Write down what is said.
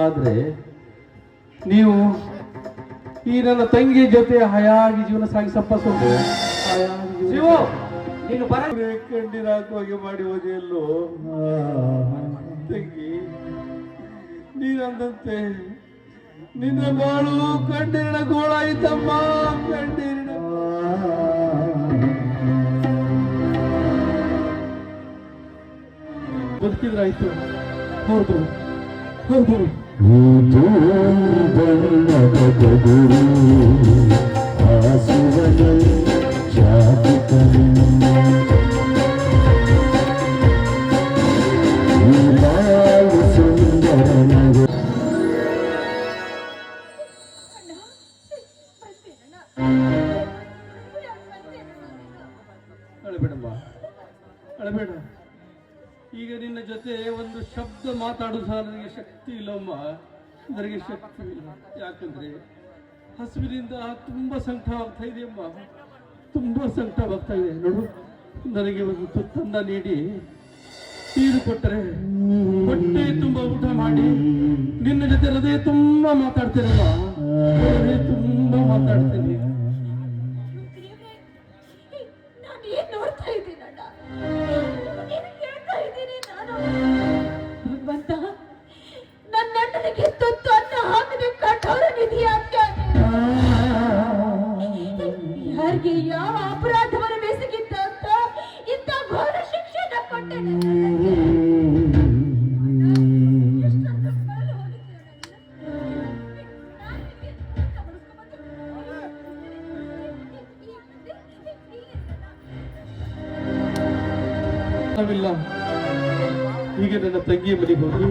ಆದ್ರೆ ನೀವು ಈ ನನ್ನ ತಂಗಿ ಜೊತೆ ಹಯಾಗಿ ಜೀವನ ಸಾಗಿಸಪ್ಪ ಸೊಂದು ನೀನು ಕಣ್ಣಿನಾಗುವಾಗೆ ಮಾಡಿ ಹೋದೆಯಲ್ಲೋ ತಂಗಿ. ನೀನಂದಂತೆ ನಿನ್ನ ಬಾಳು ಕಣ್ಣೀರಿನ ಗೋಳಾಯಿತಮ್ಮ, ಕಣ್ಣೀರಿನ ಬದುಕಿದ್ರಾಯ್ತು. ಹೌದು ಹೌದು, ಅಳಬೇಡಮ್ಮ, ಅಳಬೇಡ. ಈಗ ನಿನ್ನ ಜೊತೆ ಒಂದು ಶಬ್ದ ಮಾತಾಡೋದು ಸಹ ನನಗೆ ಶಕ್ತಿ ಇಲ್ಲಮ್ಮ, ನನಗೆ ಶಕ್ತಿ ಇಲ್ಲ. ಯಾಕಂದ್ರೆ ಹಸುವಿನಿಂದ ತುಂಬಾ ಸಂಕಟವಾಗ್ತಾ ಇದೆಯಮ್ಮ, ತುಂಬಾ ಸಂಕಟವಾಗ್ತಾ ಇದೆ. ನೋಡು, ನನಗೆ ಒಂದು ತುತ್ತನ್ನ ನೀಡಿ ನೀರು ಕೊಟ್ಟರೆ ಹೊಟ್ಟೆ ತುಂಬಾ ಊಟ ಮಾಡಿ ನಿನ್ನ ಜೊತೆ ಹೃದಯ ತುಂಬಾ ಮಾತಾಡ್ತೇನಮ್ಮ, ಹೃದಯ ತುಂಬಾ ಮಾತಾಡ್ತೇನೆ. ನನ್ನಣ್ಣನಿಗೆ ತುತ್ತು ಅನ್ನ ಹಾಕದೆ ಕಠೋರ ಯಾರಿಗೆ ಯಾವ ಅಪರಾಧವನ್ನು ಬೆಸಗಿದ್ದ ಅಂತ ಇಂಥ ಘೋರ ಶಿಕ್ಷೆನ ಕೊಟ್ಟೆ. ಈಗ ನನ್ನ ತಂಗಿಯ ಮನೆಗೆ ಹೋಗಿ